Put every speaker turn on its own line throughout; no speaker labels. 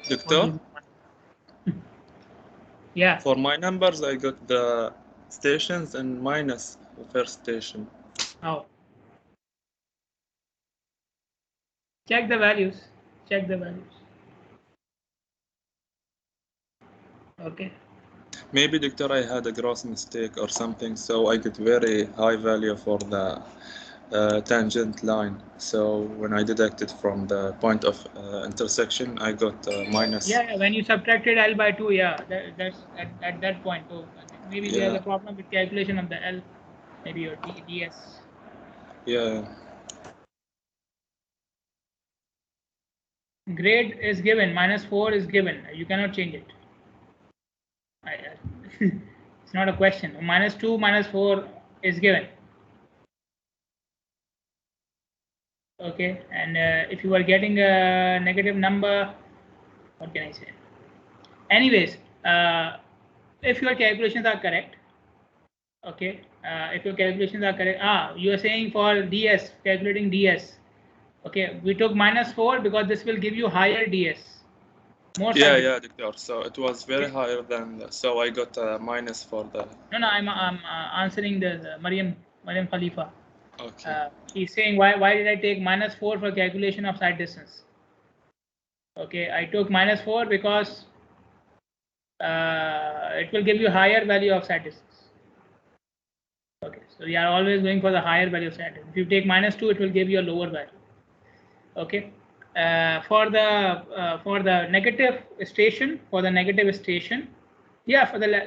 Doctor,
Yeah.
for my numbers, I got the stations and minus the first station.
Oh. Check the values. Check the values. Okay.
Maybe, Doctor, I had a gross mistake or something, so I get very high value for the tangent line. So when I deducted from the point of intersection, I got minus.
Yeah, when you subtracted L by 2, yeah, that's at that point. So maybe there's
Yeah,
a problem with calculation of the L, maybe your ds.
yeah.
Grade is given, -4 is given. You cannot change it. It's not a question. -2, -4 is given. Okay, and if you are getting a negative number, what can I say? Anyways, if your calculations are correct, okay, if your calculations are correct, you are saying for ds, calculating ds. Okay, we took -4 because this will give you higher ds, more
Yeah,
side
yeah,
distance.
Doctor. So it was very
Okay.
higher than, so I got a minus for the.
No, I'm answering the Mariam Khalifa.
Okay.
She's saying why did I take -4 for calculation of side distance? Okay, I took -4 because it will give you higher value of side distance. Okay, so we are always going for the higher value of side distance. If you take -2, it will give you a lower value. Okay, for the negative station, yeah,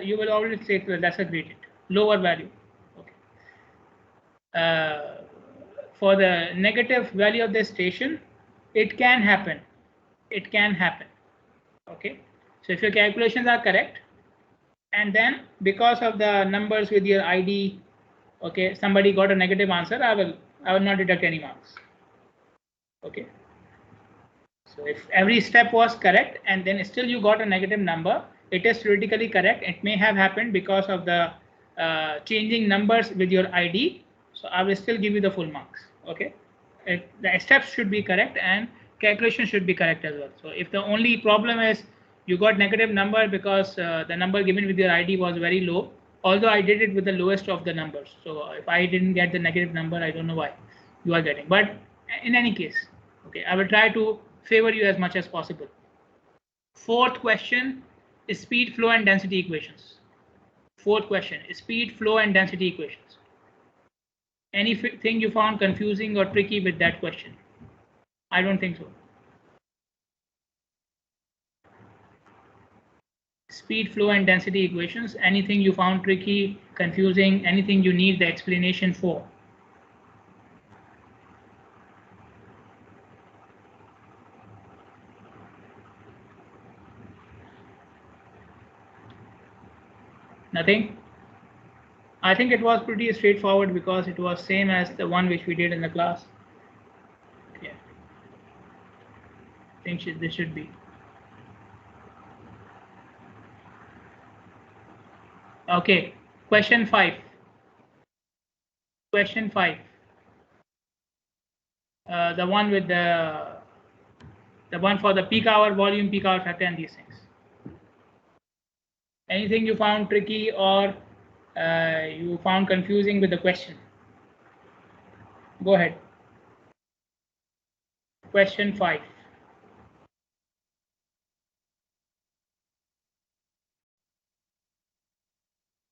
you will always take the lesser gradient, lower value. Okay. For the negative value of the station, it can happen. It can happen. Okay. So if your calculations are correct, and then because of the numbers with your ID, okay, somebody got a negative answer, I will not deduct any marks. Okay. So if every step was correct and then still you got a negative number, it is theoretically correct. It may have happened because of the changing numbers with your ID. So I will still give you the full marks. Okay. The steps should be correct and calculation should be correct as well. So if the only problem is you got negative number because the number given with your ID was very low, although I did it with the lowest of the numbers. So if I didn't get the negative number, I don't know why you are getting. But in any case, okay, I will try to favor you as much as possible. Fourth question is speed, flow, and density equations. Fourth question is speed, flow, and density equations. Anything you found confusing or tricky with that question? I don't think so. Speed, flow, and density equations. Anything you found tricky, confusing, anything you need the explanation for? Nothing? I think it was pretty straightforward because it was same as the one which we did in the class. Yeah. I think this should be. Okay, question 5. Question 5. The one with the one for the peak hour volume, peak hour factor, and these things. Anything you found tricky or you found confusing with the question? Go ahead. Question 5.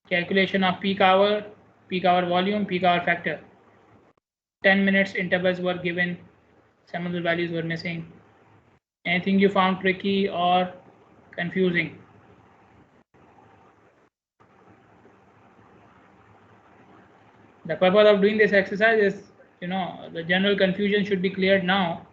Calculation of peak hour volume, peak hour factor. 10 minutes intervals were given. Some of the values were missing. Anything you found tricky or confusing? The purpose of doing this exercise is, the general confusion should be cleared now.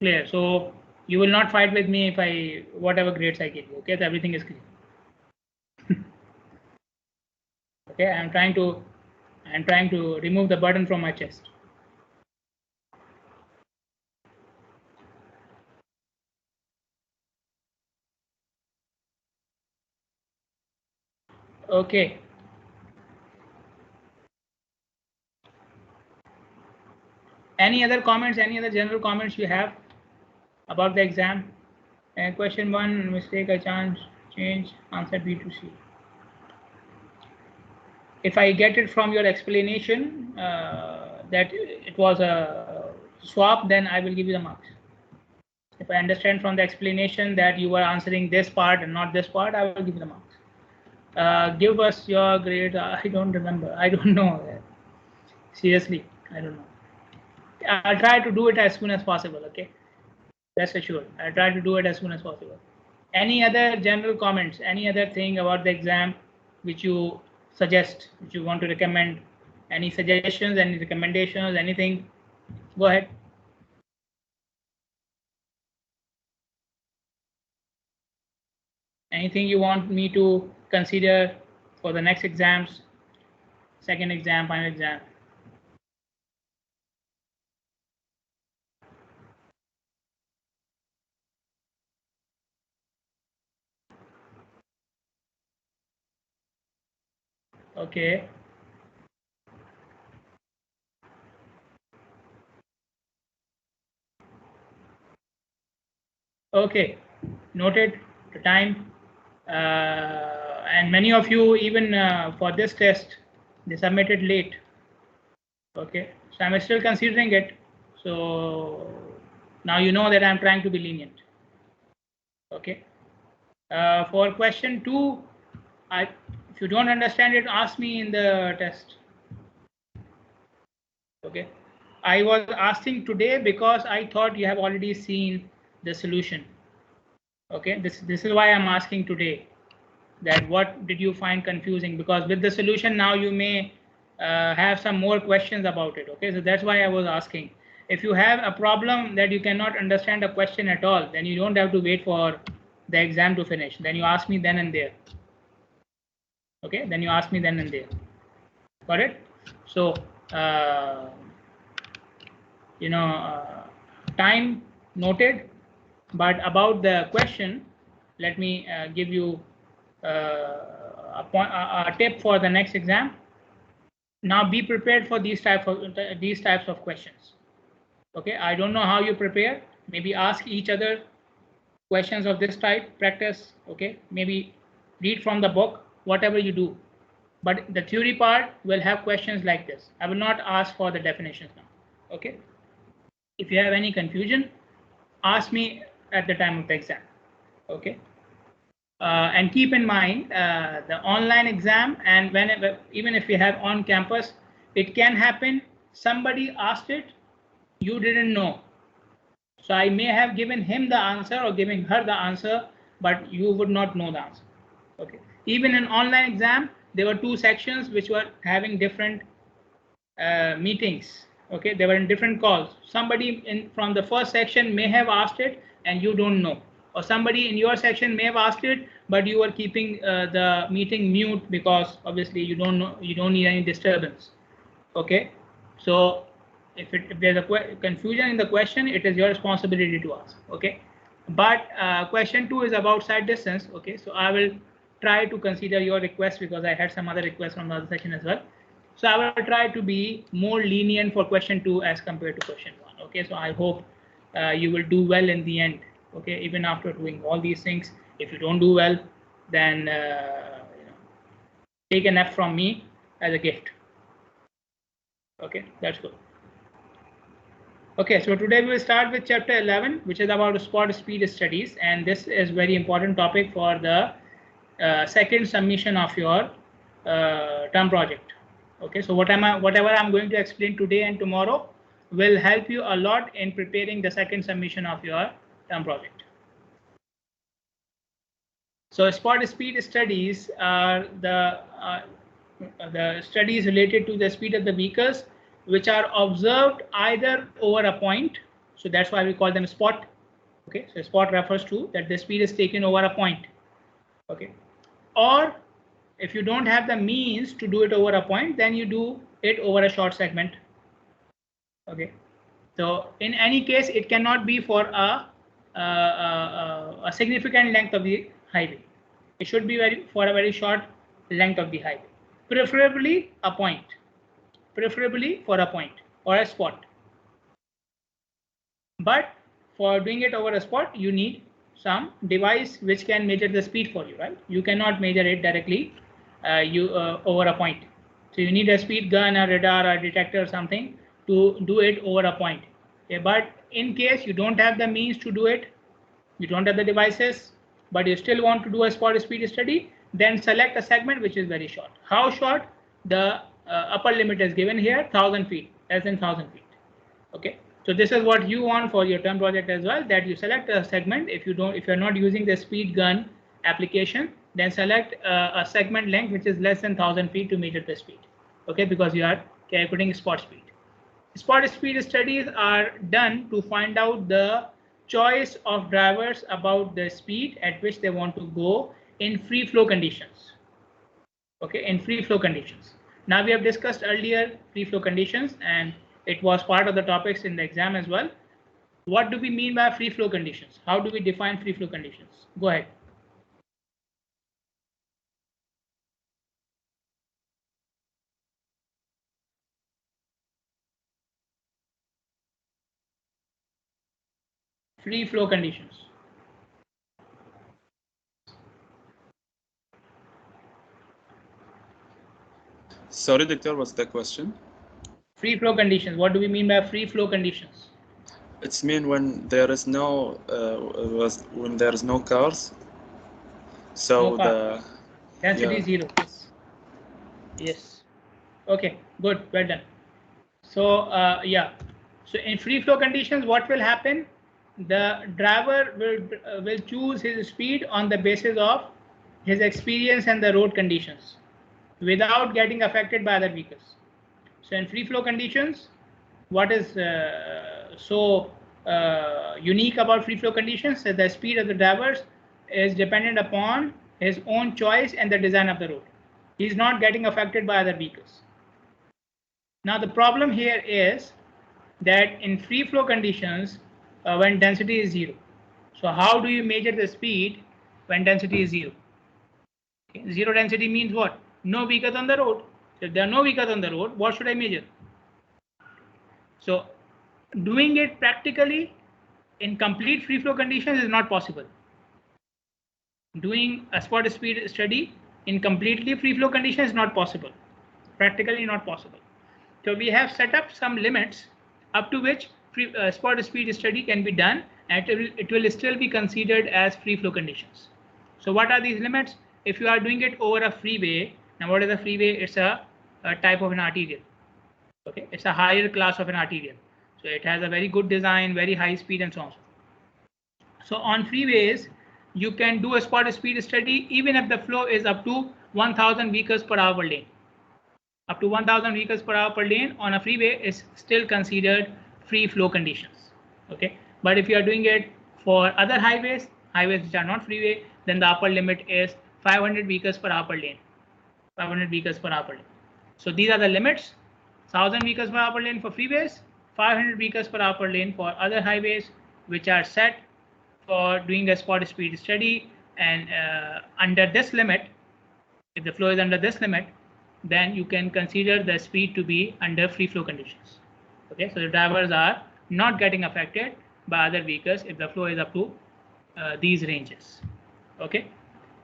Clear. So you will not fight with me if whatever grades I give you. Okay, so everything is clear. Okay, I'm trying to remove the burden from my chest. Okay. Any other comments, any other general comments you have about the exam? Question 1, mistake, a chance, change, answer B to C. If I get it from your explanation that it was a swap, then I will give you the marks. If I understand from the explanation that you were answering this part and not this part, I will give you the marks. Give us your grade. I don't remember. I don't know. Seriously, I don't know. I'll try to do it as soon as possible. Okay, rest assured. I'll try to do it as soon as possible. Any other general comments? Any other thing about the exam which you suggest, which you want to recommend? Any suggestions? Any recommendations? Anything? Go ahead. Anything you want me to consider for the next exams, second exam, final exam? Okay. Okay, noted the time. And many of you, even for this test, they submitted late. Okay, so I'm still considering it. So now you know that I'm trying to be lenient. Okay. For question 2, if you don't understand it, ask me in the test. Okay. I was asking today because I thought you have already seen the solution. Okay. This is why I'm asking today. That what did you find confusing, because with the solution now you may have some more questions about it. Okay, so that's why I was asking. If you have a problem that you cannot understand a question at all, then you don't have to wait for the exam to finish. Then you ask me then and there. Okay, then you ask me then and there. Got it? So time noted, but about the question, let me give you a tip for the next exam. Now be prepared for these types of questions. Okay, I don't know how you prepare. Maybe ask each other questions of this type, practice. Okay, maybe read from the book, whatever you do. But the theory part will have questions like this. I will not ask for the definitions now. Okay, if you have any confusion, ask me at the time of the exam. Okay. And keep in mind the online exam, and whenever, even if you have on campus, it can happen somebody asked it, you didn't know, so I may have given him the answer or giving her the answer, but you would not know the answer. Okay, even in online exam there were 2 sections which were having different meetings. Okay, they were in different calls. Somebody from the first section may have asked it and you don't know, or somebody in your section may have asked it, but you are keeping the meeting mute because obviously you don't know, you don't need any disturbance. Okay, so if there's a confusion in the question, it is your responsibility to ask. Okay, but question 2 is about side distance. Okay, so I will try to consider your request because I had some other requests from the other section as well. So I will try to be more lenient for question 2 as compared to question 1. Okay, so I hope you will do well in the end. Okay, even after doing all these things, if you don't do well, then take an F from me as a gift. Okay, that's good. Okay, so today we will start with chapter 11, which is about spot speed studies, and this is very important topic for the second submission of your term project. Okay, so whatever I'm going to explain today and tomorrow will help you a lot in preparing the second submission of your term project. So spot speed studies are the studies related to the speed of the vehicles which are observed either over a point, so that's why we call them spot. Okay, so spot refers to that the speed is taken over a point. Okay, or if you don't have the means to do it over a point, then you do it over a short segment. Okay, so in any case it cannot be for a significant length of the highway. It should be for a very short length of the highway, preferably a point, preferably for a point or a spot. But for doing it over a spot, you need some device which can measure the speed for you, right? You cannot measure it directly over a point. So you need a speed gun, a radar, a detector or something to do it over a point. Okay, but in case you don't have the means to do it, you don't have the devices, but you still want to do a spot speed study, then select a segment which is very short. How short? The upper limit is given here, 1000 feet, less than 1000 feet. Okay, so this is what you want for your term project as well, that you select a segment. If you're not using the speed gun application, then select a segment length which is less than 1000 feet to measure the speed. Okay, because you are calculating spot speed. Spot speed studies are done to find out the choice of drivers about the speed at which they want to go in free flow conditions. Okay, in free flow conditions. Now we have discussed earlier free flow conditions, and it was part of the topics in the exam as well. What do we mean by free flow conditions? How do we define free flow conditions? Go ahead. Free flow conditions.
Sorry, Doctor, what's the question?
Free flow conditions. What do we mean by free flow conditions?
It's mean when there is no when there is no cars. So
no car.
the
density is 0. Yes. Yes. Okay. Good. Well done. So yeah. So in free flow conditions, what will happen? The driver will choose his speed on the basis of his experience and the road conditions, without getting affected by other vehicles. So in free flow conditions, what is unique about free flow conditions is the speed of the drivers is dependent upon his own choice and the design of the road. He is not getting affected by other vehicles. Now the problem here is that in free flow conditions, when density is 0. So how do you measure the speed when density is 0? Okay. 0 density means what? No vehicles on the road. So if there are no vehicles on the road, what should I measure? So doing it practically in complete free flow conditions is not possible. Doing a spot speed study in completely free flow conditions is not possible. Practically not possible. So we have set up some limits up to which spot speed study can be done, and it will still be considered as free flow conditions. So what are these limits? If you are doing it over a freeway, now what is a freeway? It's a type of an arterial. Okay, it's a higher class of an arterial. So it has a very good design, very high speed, and so on. So on freeways, you can do a spot speed study even if the flow is up to 1000 vehicles per hour per lane. Up to 1000 vehicles per hour per lane on a freeway is still considered free flow conditions. Okay, but if you are doing it for other highways which are not freeway, then the upper limit is 500 vehicles per hour per lane. 500 vehicles per hour per lane. So these are the limits: 1000 vehicles per hour per lane for freeways, 500 vehicles per hour per lane for other highways, which are set for doing a spot speed study. And under this limit, if the flow is under this limit, then you can consider the speed to be under free flow conditions. Okay, so the drivers are not getting affected by other vehicles if the flow is up to these ranges. Okay,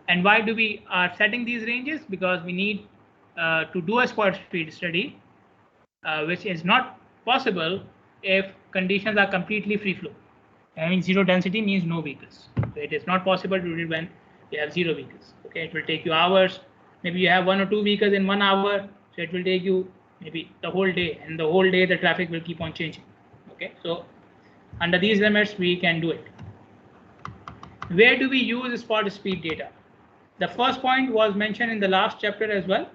and why do we are setting these ranges? Because we need to do a spot speed study, which is not possible if conditions are completely free flow. I mean, 0 density means no vehicles. So it is not possible to do it when you have 0 vehicles. Okay, it will take you hours. Maybe you have 1 or 2 vehicles in 1 hour, so it will take you maybe the whole day, and the whole day the traffic will keep on changing. Okay, so under these limits we can do it. Where do we use spot speed data? The first point was mentioned in the last chapter as well,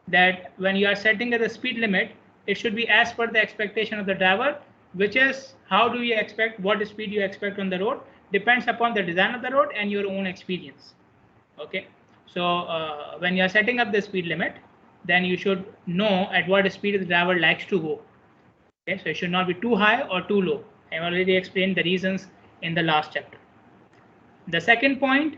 that when you are setting the speed limit, it should be as per the expectation of the driver, which is how do you expect, what speed you expect on the road depends upon the design of the road and your own experience. Okay, so when you are setting up the speed limit, then you should know at what speed the driver likes to go. Okay, so it should not be too high or too low. I have already explained the reasons in the last chapter. The second point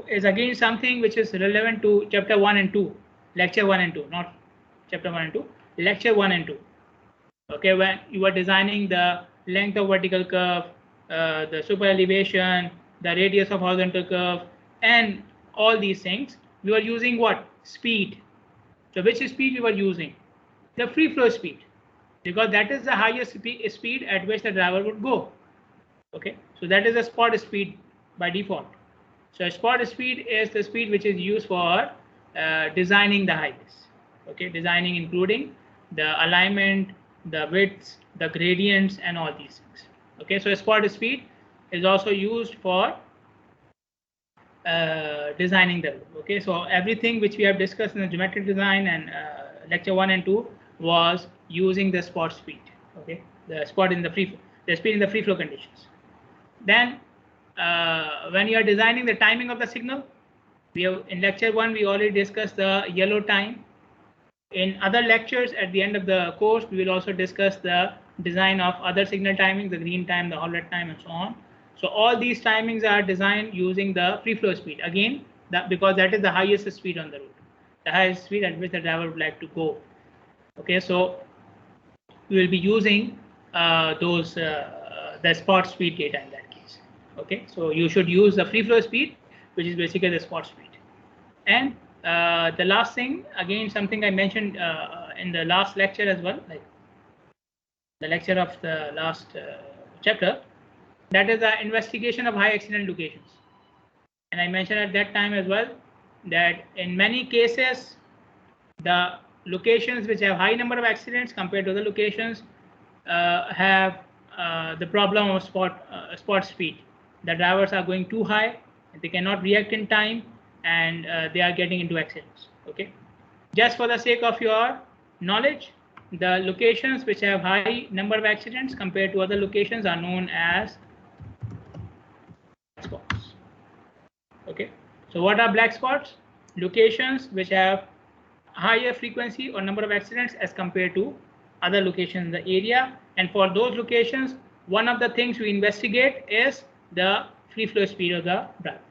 is again something which is relevant to chapter 1 and 2, lecture 1 and 2, not chapter 1 and 2, lecture 1 and 2. Okay, when you are designing the length of vertical curve, the super elevation, the radius of horizontal curve, and all these things, we were using what? Speed. So which speed we were using? The free flow speed, because that is the highest speed at which the driver would go. Okay, so that is the spot speed by default. So spot speed is the speed which is used for designing the highways. Okay, designing including the alignment, the widths, the gradients, and all these things. Okay, so spot speed is also used for designing the road. Okay, so everything which we have discussed in the geometric design and lecture 1 and 2 was using the spot speed. Okay, the spot in the the speed in the free flow conditions. Then when you are designing the timing of the signal, we have in lecture 1 we already discussed the yellow time. In other lectures at the end of the course, we will also discuss the design of other signal timings, the green time, the hold time, and so on. So all these timings are designed using the free flow speed. Again, because that is the highest speed on the road, the highest speed at which the driver would like to go. Okay, so we will be using the spot speed data in that case. Okay, so you should use the free flow speed, which is basically the spot speed. And the last thing, again, something I mentioned in the last lecture as well, like the lecture of the last chapter, that is the investigation of high accident locations. And I mentioned at that time as well that in many cases, the locations which have high number of accidents compared to the locations have the problem of spot speed. The drivers are going too high, they cannot react in time, and they are getting into accidents. Okay, just for the sake of your knowledge, the locations which have high number of accidents compared to other locations are known as spots. Okay, so what are black spots? Locations which have higher frequency or number of accidents as compared to other locations in the area. And for those locations, one of the things we investigate is the free flow speed of the drivers.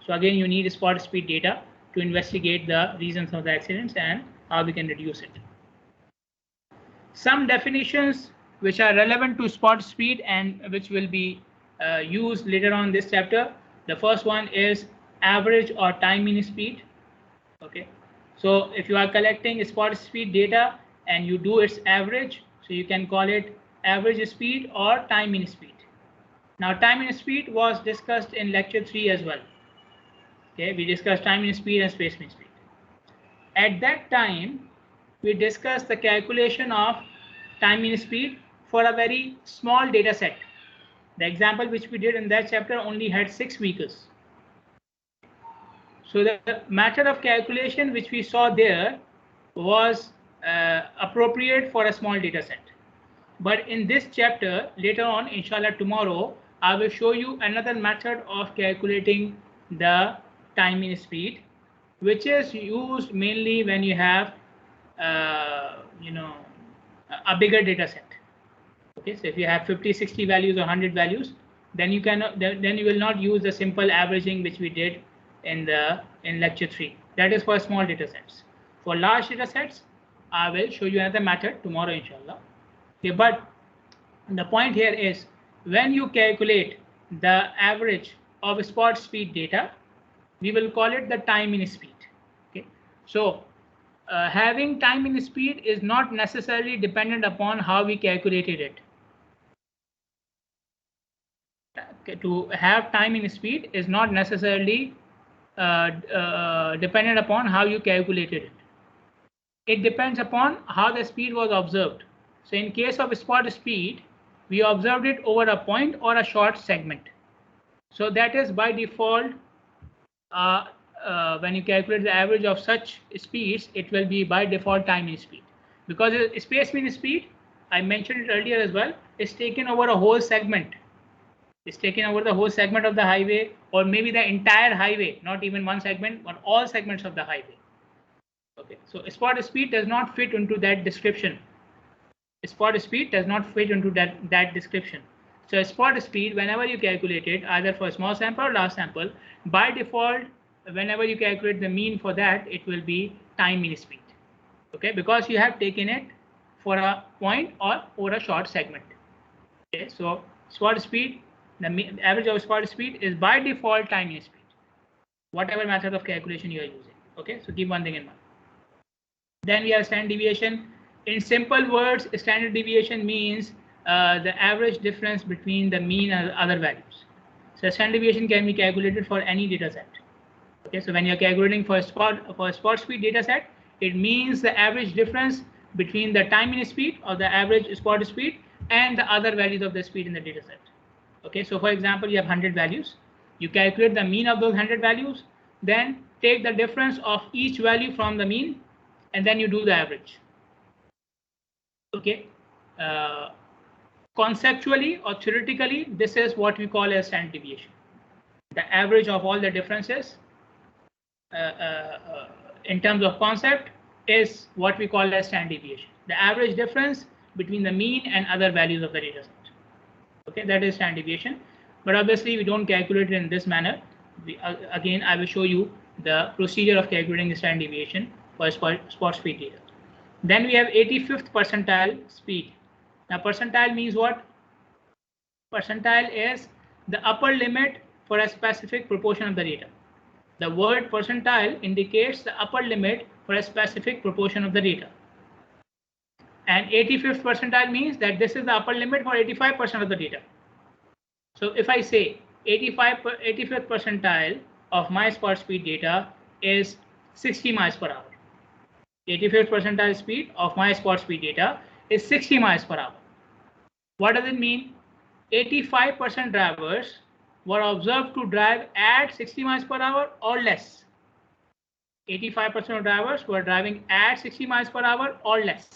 So again, you need spot speed data to investigate the reasons of the accidents and how we can reduce it. Some definitions which are relevant to spot speed and which will be used later on in this chapter. The first one is average or time mean speed. Okay, so if you are collecting spot speed data and you do its average, so you can call it average speed or time mean speed. Now, time mean speed was discussed in lecture 3 as well. Okay, we discussed time mean speed and space mean speed. At that time, we discussed the calculation of time mean speed for a very small data set. The example which we did in that chapter only had 6 vehicles. So the method of calculation which we saw there was appropriate for a small data set. But in this chapter, later on, inshallah tomorrow, I will show you another method of calculating the time mean speed, which is used mainly when you have a bigger data set. Okay, so if you have 50, 60 values or 100 values, then you will not use the simple averaging which we did in lecture 3. That is for small data sets. For large data sets, I will show you another method tomorrow, inshallah. Okay, but the point here is when you calculate the average of spot speed data, we will call it the time mean speed. Okay, so having time mean speed is not necessarily dependent upon how we calculated it. Okay, to have time mean speed is not necessarily dependent upon how you calculated it. It depends upon how the speed was observed. So in case of spot speed, we observed it over a point or a short segment. So that is by default, when you calculate the average of such speeds, it will be by default time mean speed. Because space mean speed, I mentioned it earlier as well, is taken over a whole segment. It's taken over the whole segment of the highway, or maybe the entire highway, not even one segment, but all segments of the highway. Okay, so spot speed does not fit into that description. Spot speed does not fit into that description. So spot speed, whenever you calculate it, either for small sample or large sample, by default, whenever you calculate the mean for that, it will be time mean speed. Okay, because you have taken it for a point or for a short segment. Okay, so spot speed, the average of spot speed is by default time in speed, whatever method of calculation you are using. Okay, so keep one thing in mind. Then we have standard deviation. In simple words, standard deviation means the average difference between the mean and other values. So standard deviation can be calculated for any data set. Okay, so when you're calculating for spot speed data set, it means the average difference between the time in speed or the average spot speed and the other values of the speed in the data set. Okay, so for example, you have 100 values. You calculate the mean of those 100 values, then take the difference of each value from the mean, and then you do the average. Okay, conceptually or theoretically, this is what we call as standard deviation. The average of all the differences in terms of concept is what we call as standard deviation. The average difference between the mean and other values of the data set. Okay, that is standard deviation. But obviously, we don't calculate it in this manner. Again, I will show you the procedure of calculating the standard deviation for spot speed data. Then we have 85th percentile speed. Now, percentile means what? Percentile is the upper limit for a specific proportion of the data. The word percentile indicates the upper limit for a specific proportion of the data. And 85th percentile means that this is the upper limit for 85% of the data. So if I say 85th percentile of my spot speed data is 60 miles per hour. 85th percentile speed of my spot speed data is 60 miles per hour. What does it mean? 85% drivers were observed to drive at 60 miles per hour or less. 85% of drivers were driving at 60 miles per hour or less.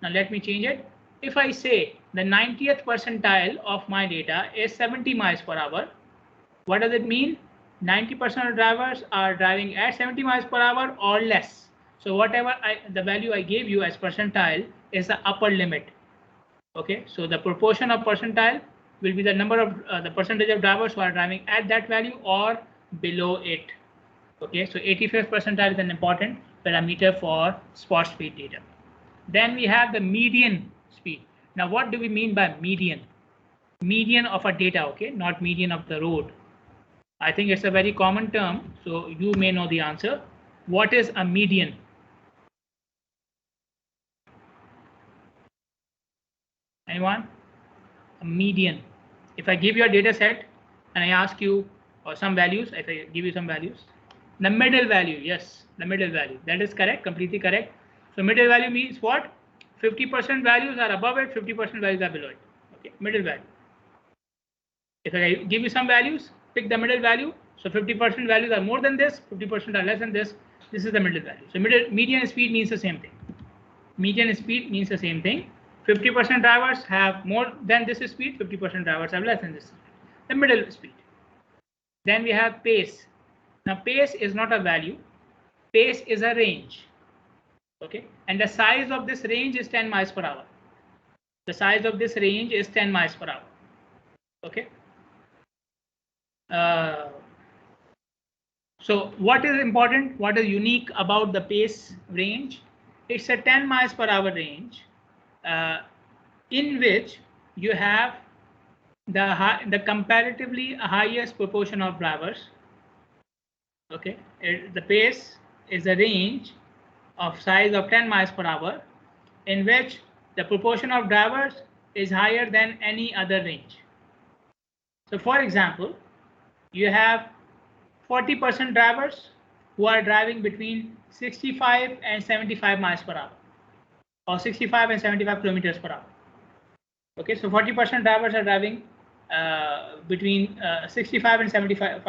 Now let me change it. If I say the 90th percentile of my data is 70 miles per hour, what does it mean? 90% of drivers are driving at 70 miles per hour or less. So whatever the value I gave you as percentile is the upper limit. Okay, so the proportion of percentile will be the number of the percentage of drivers who are driving at that value or below it. Okay, so 85th percentile is an important parameter for spot speed data. Then we have the median speed. Now, what do we mean by median? Median of a data, okay, not median of the road. I think it's a very common term, so you may know the answer. What is a median? Anyone? A median. If I give you a data set and I ask you some values, if I give you some values, the middle value, yes, the middle value, that is correct, completely correct. So middle value means what? 50% values are above it, 50% values are below it. Okay, middle value. If I give you some values, pick the middle value. So 50% values are more than this, 50% are less than this. This is the middle value. So median speed means the same thing. Median speed means the same thing. 50% drivers have more than this speed, 50% drivers have less than this speed. The middle speed. Then we have pace. Now pace is not a value. Pace is a range. Okay, and the size of this range is 10 miles per hour. The size of this range is 10 miles per hour. Okay. So what is important? What is unique about the pace range? It's a 10 miles per hour range in which you have the comparatively highest proportion of drivers. Okay, the pace is a range of size of 10 miles per hour in which the proportion of drivers is higher than any other range. So for example, you have 40% drivers who are driving between 65 and 75 miles per hour or 65 and 75 kilometers per hour. Okay, so 40% drivers are driving between 65 and 75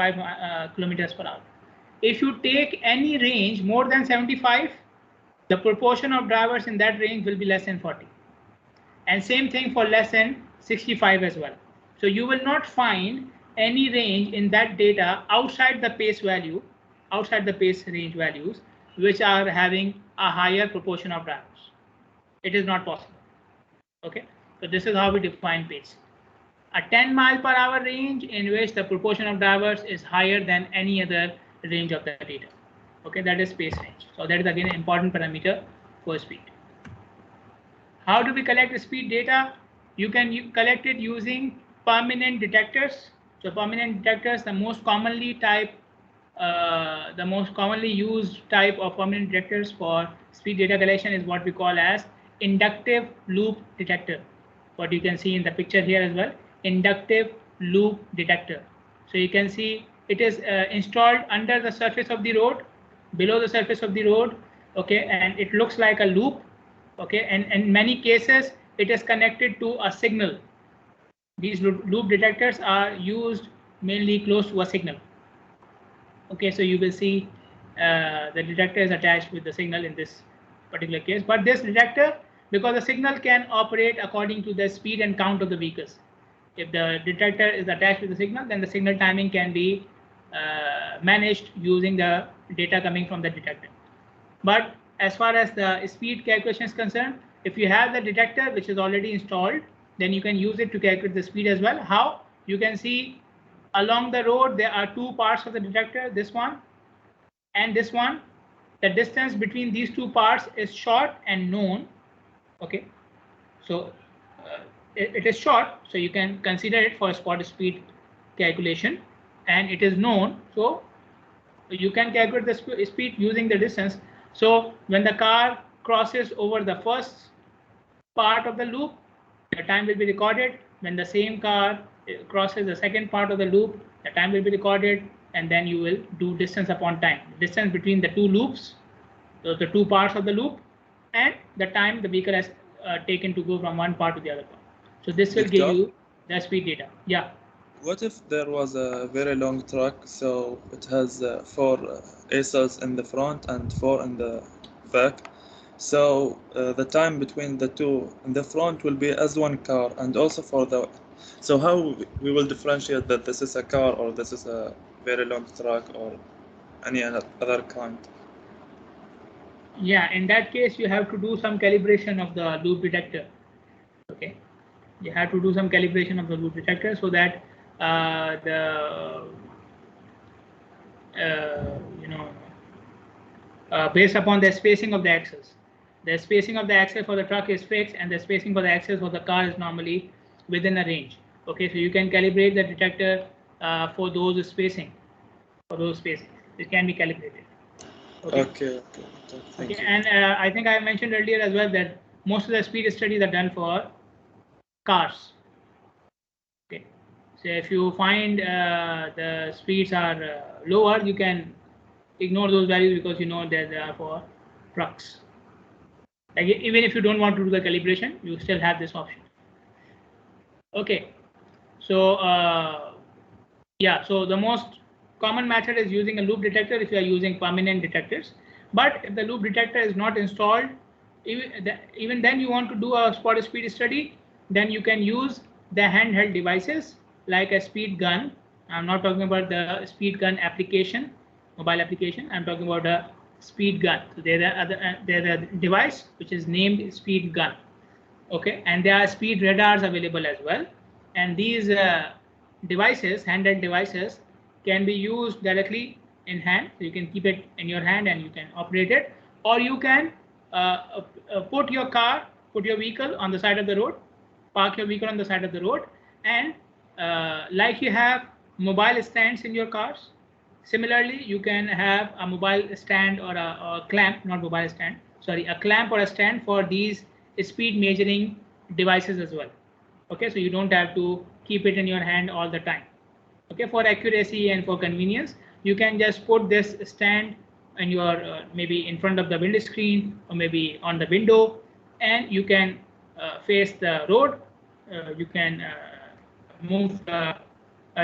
kilometers per hour. If you take any range more than 75, the proportion of drivers in that range will be less than 40. And same thing for less than 65 as well. So you will not find any range in that data outside the pace value, outside the pace range values, which are having a higher proportion of drivers. It is not possible. Okay, so this is how we define pace. A 10 mile per hour range in which the proportion of drivers is higher than any other range of the data. Okay, that is pace range. So that is again an important parameter for speed. How do we collect the speed data? You can collect it using permanent detectors. So permanent detectors, the most commonly used type of permanent detectors for speed data collection is what we call as inductive loop detector. What you can see in the picture here as well, inductive loop detector. So you can see it is installed under the surface of the road, below the surface of the road, okay, and it looks like a loop, okay, and in many cases it is connected to a signal. These loop detectors are used mainly close to a signal. Okay, so you will see the detector is attached with the signal in this particular case. But this detector, because the signal can operate according to the speed and count of the vehicles. If the detector is attached with the signal, then the signal timing can be managed using the data coming from the detector. But as far as the speed calculation is concerned, if you have the detector which is already installed, then you can use it to calculate the speed as well. How? You can see along the road there are two parts of the detector, this one and this one. The distance between these two parts is short and known. Okay, so it is short, so you can consider it for spot speed calculation, and it is known, so you can calculate the speed using the distance. So when the car crosses over the first part of the loop, the time will be recorded. When the same car crosses the second part of the loop, the time will be recorded, and then you will do distance upon time, distance between the two loops, the two parts of the loop, and the time the vehicle has taken to go from one part to the other part. So this will give you the speed data. Yeah.
What if there was a very long truck, so it has 4 aces in the front and 4 in the back? So the time between the two in the front will be as one car, and also for the. So how we will differentiate that this is a car or this is a very long truck or any other kind?
Yeah, in that case, you have to do some calibration of the loop detector. Okay, you have to do some calibration of the loop detector so that based upon the spacing of the axles. The spacing of the axle for the truck is fixed, and the spacing for the axles for the car is normally within a range. Okay, so you can calibrate the detector for those spacing. For those spacing, it can be calibrated.
Okay. Thank you.
And I think I mentioned earlier as well that most of the speed studies are done for cars. Okay, so if you find the speeds are lower, you can ignore those values because you know that they are for trucks. Like even if you don't want to do the calibration, you still have this option. Okay, so yeah, so the most common method is using a loop detector if you are using permanent detectors. But if the loop detector is not installed, even then you want to do a spot speed study, then you can use the handheld devices like a speed gun. I'm not talking about the speed gun application, mobile application. I'm talking about a speed gun. So there's a device which is named speed gun. Okay, and there are speed radars available as well, and these devices, handheld devices, can be used directly in hand. So you can keep it in your hand and you can operate it, or you can put your vehicle on the side of the road, park your vehicle on the side of the road, and like you have mobile stands in your cars, similarly you can have a mobile stand or a clamp, not mobile stand, sorry, a clamp or a stand for these speed measuring devices as well. Okay, so you don't have to keep it in your hand all the time. Okay, for accuracy and for convenience, you can just put this stand in your maybe in front of the windscreen or maybe on the window, and you can face the road. You can move the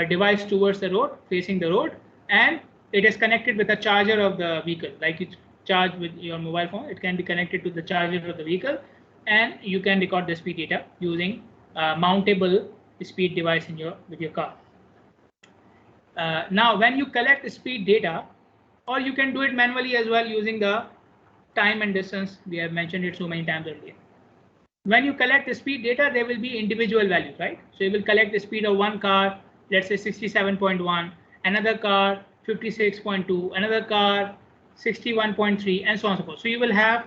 device towards the road, facing the road, and it is connected with a charger of the vehicle. Like it's charged with your mobile phone, it can be connected to the charger of the vehicle, and you can record the speed data using mountable speed device in with your car. Now, when you collect speed data, or you can do it manually as well using the time and distance. We have mentioned it so many times earlier. When you collect the speed data, there will be individual values, right? So you will collect the speed of one car, let's say 67.1, another car 56.2, another car 61.3, and so on and so forth. So you will have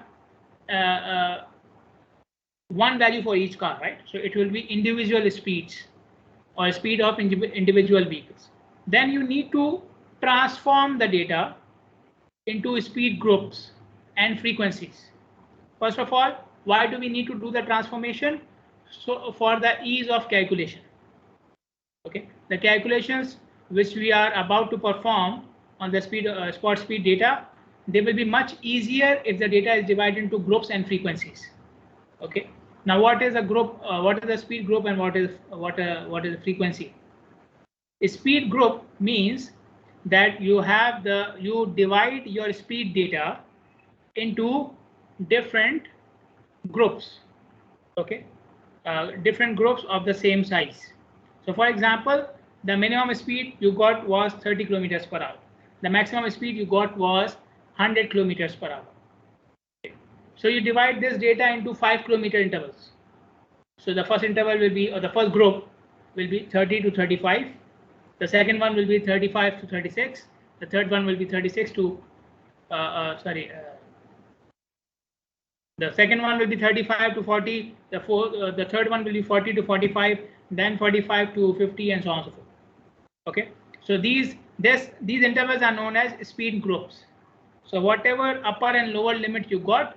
one value for each car, right? So it will be individual speeds or speed of individual vehicles. Then you need to transform the data into speed groups and frequencies. First of all, why do we need to do the transformation? So for the ease of calculation. Okay, the calculations which we are about to perform on the spot speed data, they will be much easier if the data is divided into groups and frequencies. Okay, now what is a group? What is the speed group and what is the frequency? A speed group means that you divide your speed data into different groups. Okay, different groups of the same size. So for example, the minimum speed you got was 30 kilometers per hour. The maximum speed you got was 100 kilometers per hour. Okay. So you divide this data into 5 kilometer intervals. So the first interval will be, or the first group will be 30 to 35. The second one will be 35 to 36. The third one will be 36 to, the second one will be 35 to 40. The third one will be 40 to 45. Then 45 to 50, and so on and so forth. Okay. So these intervals are known as speed groups. So whatever upper and lower limit you got,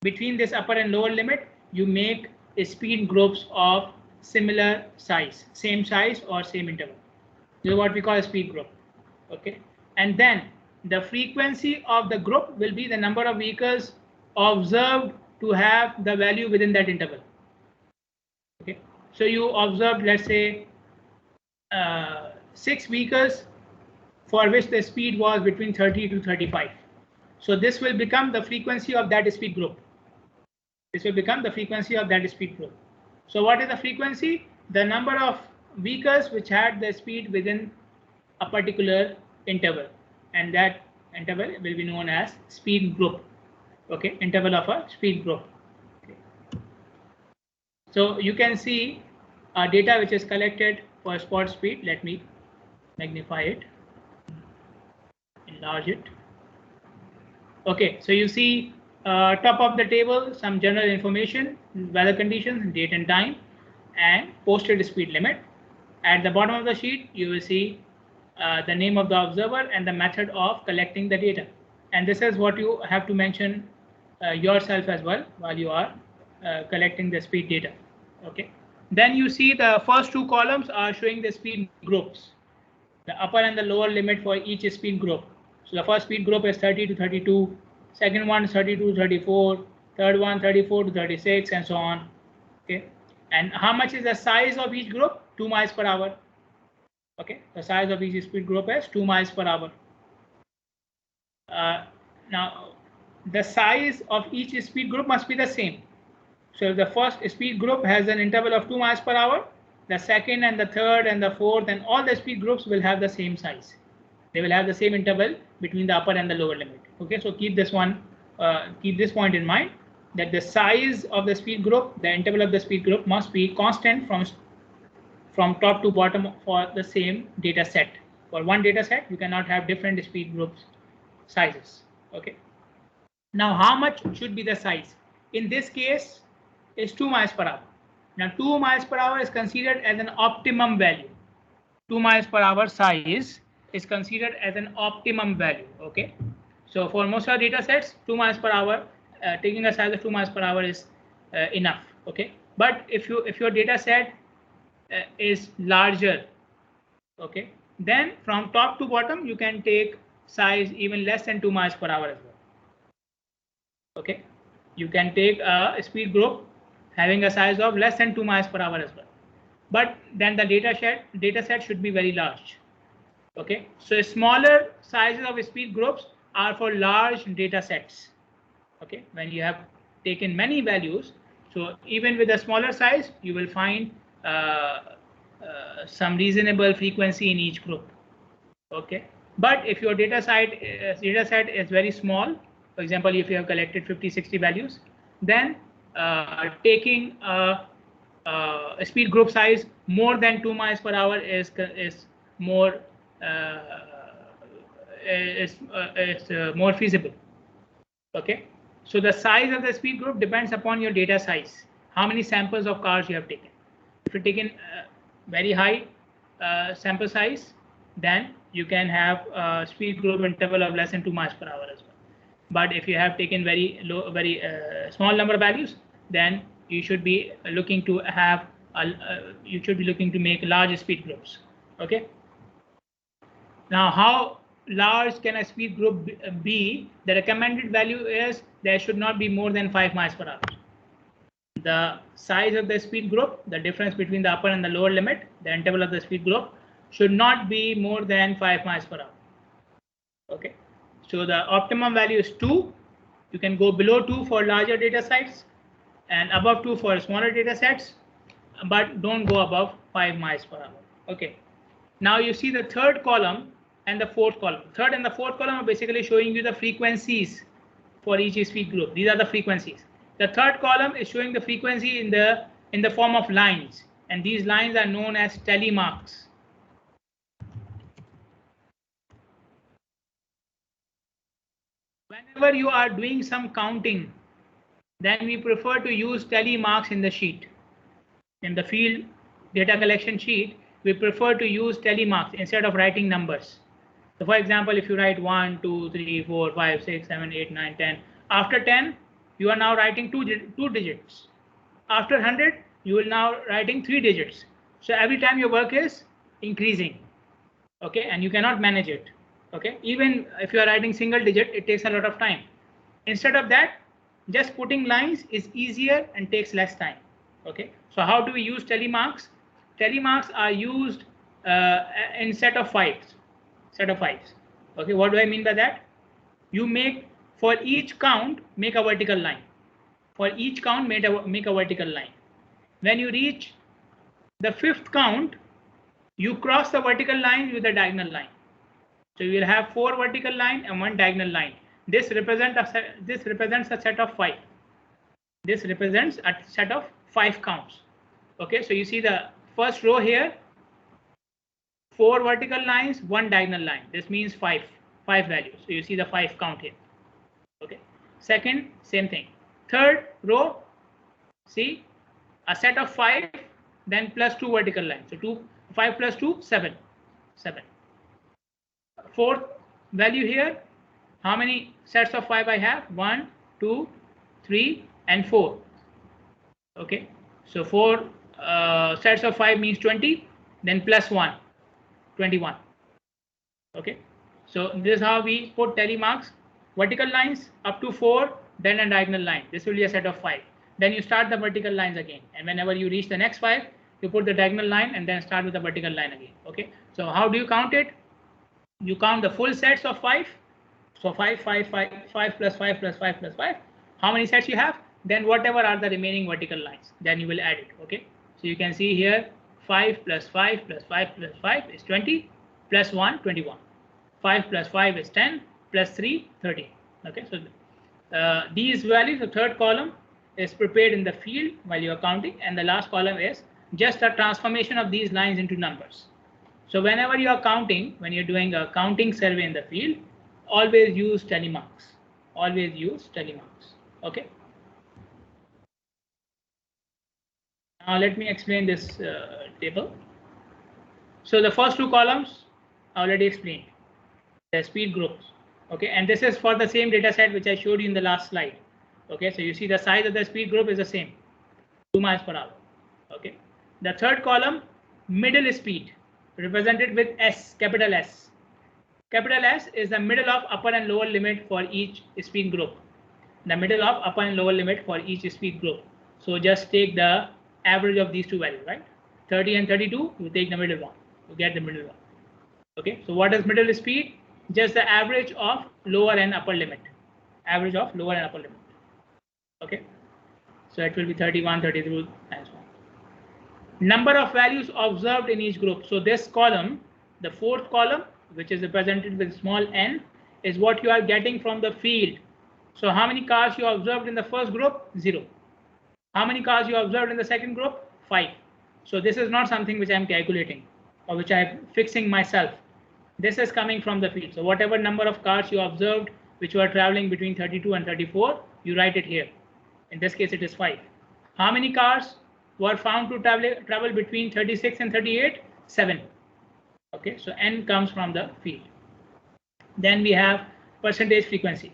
between this upper and lower limit, you make speed groups of similar size, same size or same interval. This is what we call a speed group. Okay, and then the frequency of the group will be the number of vehicles observed to have the value within that interval. Okay, so you observed, let's say, 6 vehicles for which the speed was between 30 to 35. So this will become the frequency of that speed group. This will become the frequency of that speed group. So what is the frequency? The number of vehicles which had the speed within a particular interval, and that interval will be known as speed group. Okay, interval of a speed group. Okay. So you can see data which is collected for spot speed. Let me magnify it, enlarge it. Okay, so you see top of the table some general information, weather conditions, date and time, and posted speed limit. At the bottom of the sheet, you will see the name of the observer and the method of collecting the data. And this is what you have to mention yourself as well while you are collecting the speed data. Okay. Then you see the first 2 columns are showing the speed groups, the upper and the lower limit for each speed group. So the first speed group is 30 to 32, second one is 32 to 34, third one 34 to 36, and so on. Okay. And how much is the size of each group? 2 miles per hour. Okay, the size of each speed group is 2 miles per hour. Now, the size of each speed group must be the same. So if the first speed group has an interval of 2 miles per hour, the second and the third and the fourth and all the speed groups will have the same size. They will have the same interval between the upper and the lower limit. Okay, so keep this point in mind, that the size of the speed group, the interval of the speed group must be constant from top to bottom for the same data set. For one data set, you cannot have different speed groups sizes. Okay. Now, how much should be the size? In this case, is 2 miles per hour. Now, 2 miles per hour is considered as an optimum value. 2 miles per hour size is considered as an optimum value. Okay. So for most of our data sets, 2 miles per hour, taking a size of 2 miles per hour is enough. Okay. But if your data set is larger, okay, then from top to bottom you can take size even less than 2 miles per hour as well. Okay, you can take a speed group having a size of less than 2 miles per hour as well, but then the data set should be very large. Okay, so smaller sizes of speed groups are for large data sets. Okay, when you have taken many values, so even with a smaller size, you will find some reasonable frequency in each group. Okay, but if your data set is very small, for example, if you have collected 50-60 values, then taking a speed group size more than 2 miles per hour is more more feasible. Okay, So the size of the speed group depends upon your data size. How many samples of cars you have taken. If you're taking very high sample size, then you can have a speed group interval of less than 2 miles per hour as well. But if you have taken very low, very small number of values, then you should be looking to have make large speed groups. Okay. Now, how large can a speed group be? The recommended value is there should not be more than 5 miles per hour. The size of the speed group, the difference between the upper and the lower limit, the interval of the speed group, should not be more than 5 miles per hour. Okay. So the optimum value is 2. You can go below 2 for larger data sets and above 2 for smaller data sets, but don't go above 5 miles per hour. Okay. Now you see the third column and the fourth column. Third and the fourth column are basically showing you the frequencies for each speed group. These are the frequencies. The third column is showing the frequency in the form of lines, and these lines are known as telemarks. Whenever you are doing some counting, then we prefer to use telemarks in the sheet. In the field data collection sheet, we prefer to use telemarks instead of writing numbers. So for example, if you write 1, 2, 3, 4, 5, 6, 7, 8, 9, 10, after 10, you are now writing two digits. After 100, you will now writing 3 digits. So every time your work is increasing. Okay, and you cannot manage it. Okay, even if you are writing single digit, it takes a lot of time. Instead of that, just putting lines is easier and takes less time. Okay, so how do we use telemarks? Telemarks are used in set of fives. Okay, what do I mean by that? You make, for each count, make a vertical line. For each count, make a vertical line. When you reach the 5th count, you cross the vertical line with a diagonal line. So you will have 4 vertical line and 1 diagonal line. This represents a set of 5. This represents a set of 5 counts. Okay, so you see the first row here, 4 vertical lines, 1 diagonal line. This means 5 values. So you see the 5 count here. Okay. Second, same thing. Third row, see a set of 5, then plus 2 vertical lines. So 5 plus 2, 7. Fourth value here, how many sets of 5 I have? 1, 2, 3, and 4. Okay, so 4 sets of 5 means 20, then plus 1, 21. Okay, so this is how we put telemarks. Vertical lines up to 4, then a diagonal line. This will be a set of 5. Then you start the vertical lines again, and whenever you reach the next 5, you put the diagonal line and then start with the vertical line again. Okay, so how do you count it? You count the full sets of 5. So 5 plus 5 plus 5 plus 5. How many sets you have? Then whatever are the remaining vertical lines, then you will add it. Okay, so you can see here 5 plus 5 plus 5 plus 5 is 20, plus 1, 21. 5 plus 5 is 10, plus 3, 13. Okay, so these values, the third column is prepared in the field while you are counting, and the last column is just a transformation of these lines into numbers. So whenever you are counting, when you're doing a counting survey in the field, always use telemarks. Always use telemarks. Okay. Now let me explain this table. So the first 2 columns I already explained, the speed groups. Okay, and this is for the same data set which I showed you in the last slide. Okay, so you see the size of the speed group is the same, 2 miles per hour. Okay, the third column, middle speed, represented with S, capital S. Capital S is the middle of upper and lower limit for each speed group. The middle of upper and lower limit for each speed group. So just take the average of these 2 values, right? 30 and 32, you take the middle one, you get the middle one. Okay, so what is middle speed? Just the average of lower and upper limit. Average of lower and upper limit. Okay, so it will be 31, 32, and so on. Number of values observed in each group. So this column, the fourth column, which is represented with small n, is what you are getting from the field. So how many cars you observed in the first group? 0. How many cars you observed in the second group? 5. So this is not something which I am calculating or which I am fixing myself. This is coming from the field. So whatever number of cars you observed which were traveling between 32 and 34, You write it here. In this case, it is 5. How many cars were found to travel between 36 and 38? 7. Okay, so n comes from the field. Then we have percentage frequency.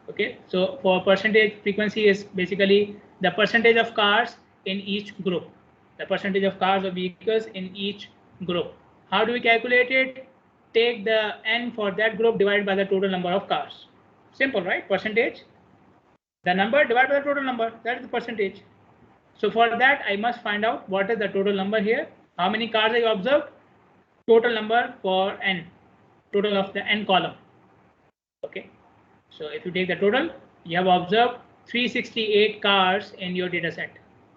Okay, so for percentage frequency is basically the percentage of cars in each group, the percentage of cars or vehicles in each group. How do we calculate it? Take the n for that group divided by the total number of cars. Simple, right? Percentage, the number divided by the total number, that is the percentage. So for that, I must find out what is the total number here. How many cars I observed? Total number for n, total of the n column. Okay, so if you take the total, you have observed 368 cars in your data set.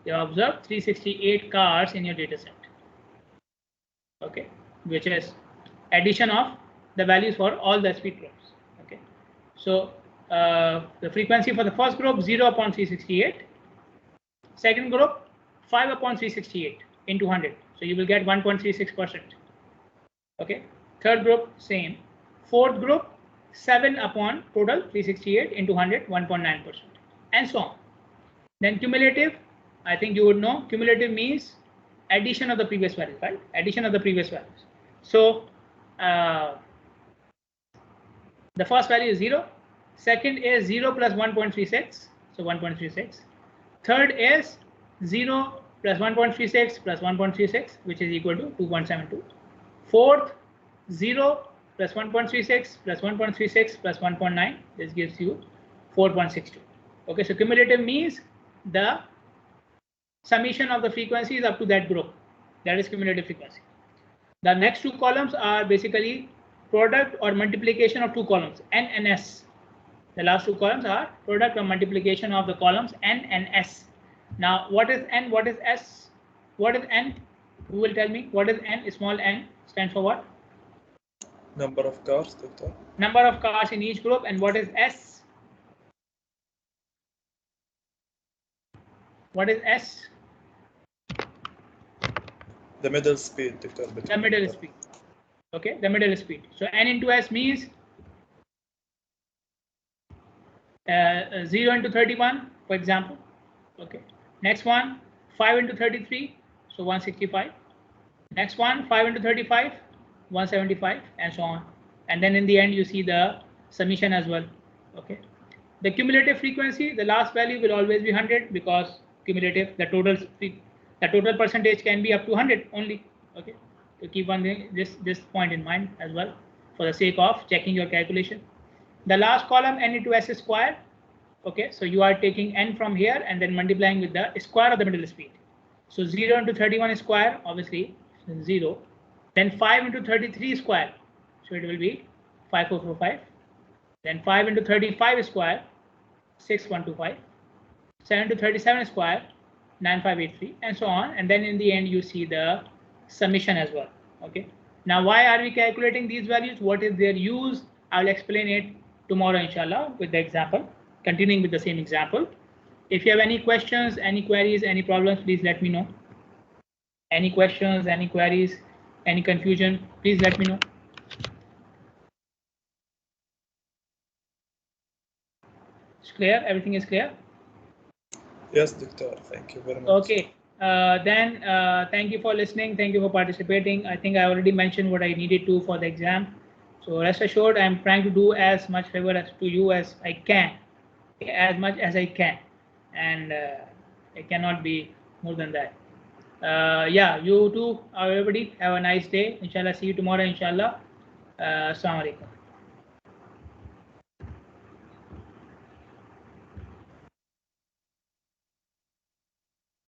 You have observed 368 cars in your data set. Okay, which is addition of the values for all the speed groups. Okay, so the frequency for the first group 0 upon 368. Second group 5 upon 368 into 100. So you will get 1.36%. Okay, third group same. Fourth group 7 upon total 368 into 100, 1.9%, and so on. Then cumulative, I think you would know, cumulative means addition of the previous values, right? Addition of the previous values. So the first value is 0. Second is 0 plus 1.36, so 1.36. Third is 0 plus 1.36 plus 1.36, which is equal to 2.72. Fourth, 0 plus 1.36 plus 1.36 plus 1.9. This gives you 4.62. Okay, so cumulative means the summation of the frequencies up to that group. That is cumulative frequency. The next two columns are basically product or multiplication of two columns, n and s. The last two columns are product or multiplication of the columns n and s. Now, what is n? What is s? What is n? Who will tell me? What is n? Small n stands for what?
Number of cars, Doctor.
Number of cars in each group. And what is s? What is s?
The middle speed, Doctor.
The middle speed. Okay, the middle speed. So n into s means 0 into 31, for example. Okay. Next one, 5 into 33, so 165. Next one, 5 into 35, 175, and so on. And then in the end, you see the summation as well. Okay. The cumulative frequency, the last value will always be 100 because cumulative, the total percentage can be up to 100 only. Okay. So keep on this point in mind as well for the sake of checking your calculation. The last column, n into s square. Okay, so you are taking n from here and then multiplying with the square of the middle speed. So 0 into 31 square, obviously 0. Then 5 into 33 square, so it will be 5445. Then 5 into 35 square, 6125. 7 to 37 square, 9583, and so on. And then in the end, you see the summation as well. Okay. Now, why are we calculating these values? What is their use? I'll explain it tomorrow, inshallah, with the example. Continuing with the same example. If you have any questions, any queries, any problems, please let me know. Any questions, any queries, any confusion, please let me know. It's clear? Everything is clear?
Yes, Doctor. Thank you very much.
Okay. Then thank you for listening. Thank you for participating. I think I already mentioned what I needed to for the exam. So rest assured, I'm trying to do as much favor as to you as I can. As much as I can, and it cannot be more than that. Yeah, you too, everybody, have a nice day. Inshallah, see you tomorrow, inshallah. Assalamu alaikum.